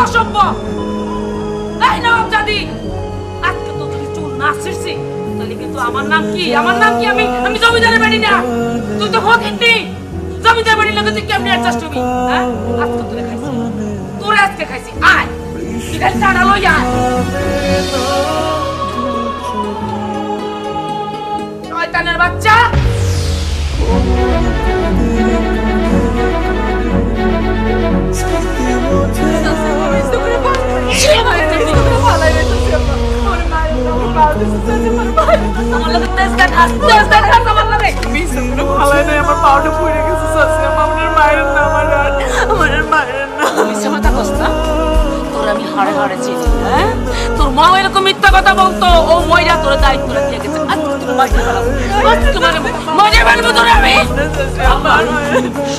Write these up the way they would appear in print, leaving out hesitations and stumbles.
অসভ্য। এই নবাব জাদি, আজকে তো যদি চুল না ছিঁড়ছি তাহলে কিন্তু আমার নাম কি? আমার নাম কি? আমি জমিদারের বাড়ি না, তুই তো ফকিন্নি। জমিদার বাড়ি লাগে তুই কেমনি অ্যাডজাস্ট হবি? হ্যাঁ, আজকে তোরে খাইছি, তোরে আজকে খাইছি। আয় ঠিক আছে, টানা লই আয়। শয়তানের বাচ্চা। তোর মা এরকম মিথ্যা কথা বলতো, ও ময়রা তোর দায়িত্ব দিয়ে গেছে।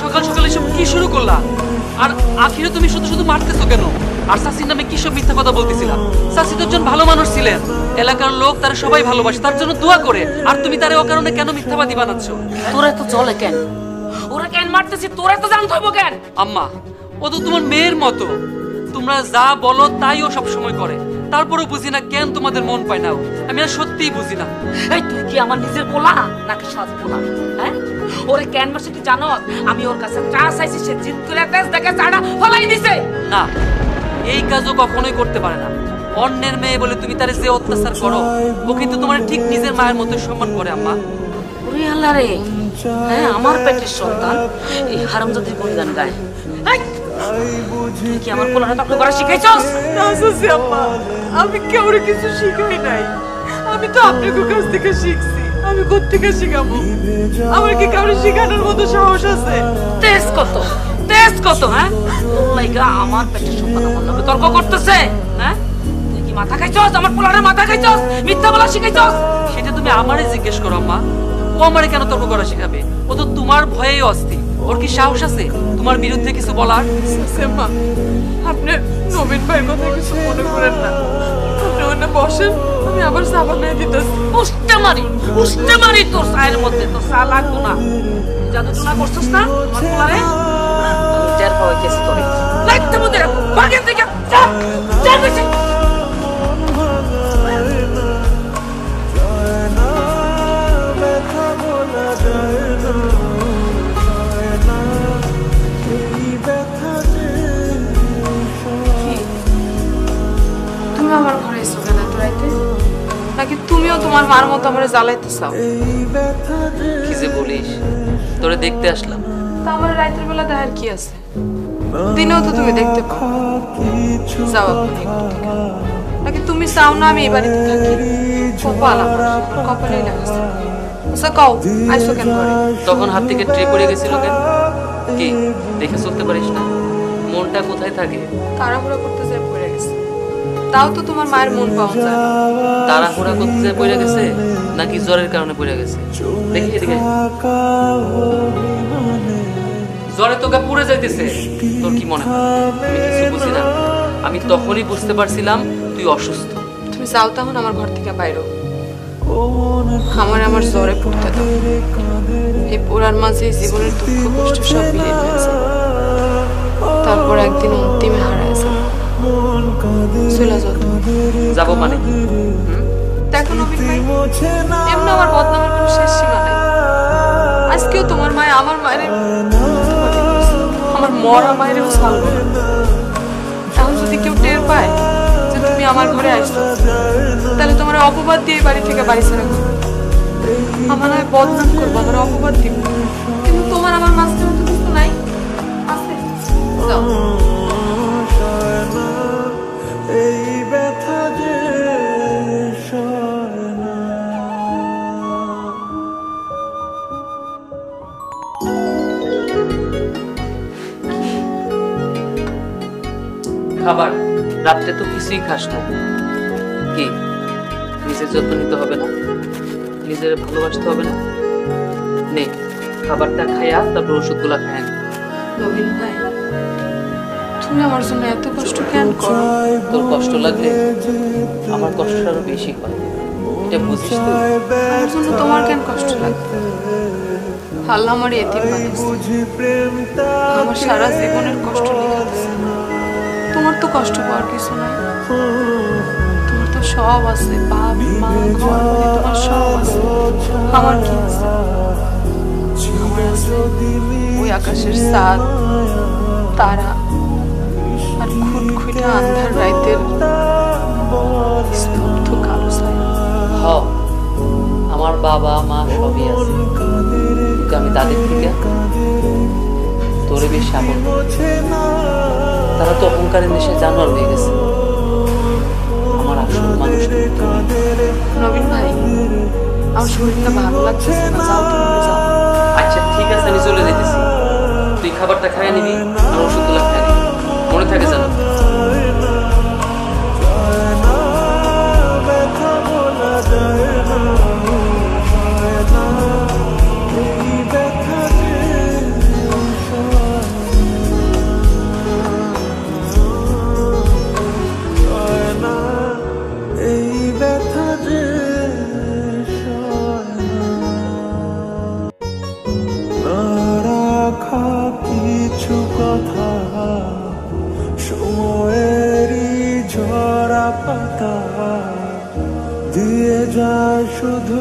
সকাল সকাল এসব কি শুরু করলা? আর আখিরে তুমি শুধু শুধু মারতেছো কেন? আর চাচির নামে কি সব মিথ্যা কথা বলতেছিলাম? চাচি তো একজন ভালো মানুষ ছিলেন, এলাকার লোক তারা সবাই ভালোবাসে, তার জন্য দোয়া করে। আর তুমি তারে অকারণে কেন মিথ্যাবাদী বানাচ্ছো? তোরা তো চলে কেন? ওরা কেন মারতেছি তোরা তো জানতে হইব কেন? আম্মা, ও তো তোমার মেয়ের মতো, তোমরা যা বলো তাই ও সব সময় করে। তারপরও বুঝি না কেন তোমাদের মন পায় না। আমি আর সত্যিই বুঝি না। এই তুই কি আমার নিজের পোলা নাকি সাজ পোলা? হ্যাঁ, ওরে কেন মারছিস তুই জানোস? আমি ওর কাছে চা চাইছি, সে জিদ করে তেজ দেখে চাটা ফলাই দিছে। না, এই কাজও কখনোই করতে পারে না। অন্যের মেয়ে বলে তুমি তারে যে অত্যাচার করো, ও কিন্তু তোমার ঠিক নিজের মায়ের মতো সম্মান করে। আম্মা, ওরে আল্লাহ রে, হ্যাঁ আমার পেটের সন্তান এই হারামজাদির গুণগান গায়। তুই কি আমার পোলারে তর্ক করা শিখাইছস? না চাচি আম্মা, আমি কাউরে কিছু শিখাই নাই। আমি তো আপনার কাছ থেকে শিখছি। আমি কোত্থেকে শিখাবো? আমার কি কাউরে শিখানোর মতো সাহস আছে? তেজ কত, তেজ কত? হ্যাঁ, তোর লাইগা আমার পেটের সন্তান আমার নামে তর্ক করতেছে। হ্যাঁ, তুই কি মাথা খাইছস? আমার পোলারে মাথা খাইছস? মিথ্যা বলা শিখাইছস? সেটা তুমি আমারে জিজ্ঞেস করো আম্মা। ও আমারে কেন তর্ক করা শিখাবে? ও তো তোমার ভয়েই অস্থির। ওর কি সাহস আছে তোমার বিরুদ্ধে কিছু বলার? আম্মা, আপনি নবীন ভাইয়ের কথা কিছু মনে করেন না। আপনি ওখানে বসেন, আমি আবার চা বানিয়ে দিতেছি। উষ্টা মারি তোর চায়ের মধ্যে। তোর চা লাগতো না, জাদু টুনা করছিস না আমার পোলারে। আমি টের পাইতেছি তোরে। লাগতে মধ্যে বাগের থেকে যা যা বেশি। তুমি আমার ঘরে এসো কেন এত রাইতে? নাকি তুমিও তোমার মার মতো আমার জ্বালাইতে চাও? কি যে বলিস, তোরে দেখতে আসলাম। তা আমার রাতের বেলা দেখার কি আছে? দিনেও তো তুমি দেখতে পাও। যাও আপনি একটু থেকে। নাকি তুমি চাও না আমি এই বাড়িতে থাকি? কপাল আমার, কপালেই লাগাচ্ছে। আচ্ছা কও, আইসো কেন ঘরে? তখন হাত থেকে ট্রে পড়ে গেছিল কেন? কি দেখে চলতে পারিস না? মনটা কোথায় থাকে? তাড়াহুড়া করতে যেয়ে পড়ে গেছে। তাও তো তোমার মায়ের মন পাওয়া যায়। তাড়াহুড়া করতে যেয়ে পড়ে গেছে নাকি জ্বরের কারণে পড়ে গেছে? দেখি এদিকে। জ্বরে তোকে পুড়ে যাইতেছে। তোর কি মনে হয় আমি কিছু বুঝি না? আমি তখনই বুঝতে পারছিলাম তুই অসুস্থ। তুমি যাও তখন আমার ঘর থেকে বাইরো। আমার জ্বরে পড়তে দাও। এই পোড়ার মাঝে জীবনের দুঃখ কষ্ট সব মিলে নিয়েছে। তারপর একদিন অন্তিমে হারায় যাবে। চলে যাও। যাবো মানে? দেখো নবীন ভাই, এমনি আমার বদনামের কোনো শেষ সীমা নাই। আজকেও তোমার মায়ের আমার মায়ের, আমার মরা মায়েরও ছাড়বো না। এখন যদি কেউ টের পায় যে তুমি আমার ঘরে আসছো, তাহলে তোমার অপবাদ দিয়ে বাড়ি থেকে বাড়ি ছেড়ে করবো। আমার আমি বদনাম করবো, আমার অপবাদ দিব। কিন্তু তোমার আমার মাঝখানে তো কিছু নাই। আছে, যাও। খাবার রাত্রে তো কিছুই খাস না। কি নিজের যত্ন নিতে হবে না? নিজের ভালোবাসতে হবে না? নে খাবারটা খাইয়া তারপর ওষুধগুলা খায়। নবীন ভাই, তুমি আমার জন্য এত কষ্ট কেন করো? তোর কষ্ট লাগলে আমার কষ্টটা আরো বেশি হয়, এটা বুঝিস তো? আমার জন্য তোমার কেন কষ্ট লাগবে? আল্লাহ আমার এতিম বানিয়েছে, আমার সারা জীবনের কষ্ট লিখে দিয়েছে। তোমার তো কষ্ট পাওয়ার কিছু নাই। তোমার তো সব আছে, বাপ মা ঘর বাড়ি, তোমার সব আছে। আমার কি আছে? আমার আছে ওই আকাশের চাঁদ, তারা, আর খুটখুটে আন্ধার রাইতের স্তব্ধ কালো ছায়া। হ, আমার বাবা মা সবই আছে, কিন্তু আমি তাদের থেকে তোরে বেশি আপন। তারা তো অহংকারের নেশায় জানোয়ার হয়ে গেছে। আমার আসল মানুষ নবীন ভাই, আমার শরীরটা ভালো লাগতেছে না, যাও তুমি যাও। আচ্ছা ঠিক আছে, আমি চলে যেতেছি। তুই খাবারটা খাইয়ে নিবি আর ওষুধগুলো খাইয়ে নিবি, মনে থাকে জানো। কিছু কথা সময়েরই ঝরা পাতা দিয়ে যায় শুধু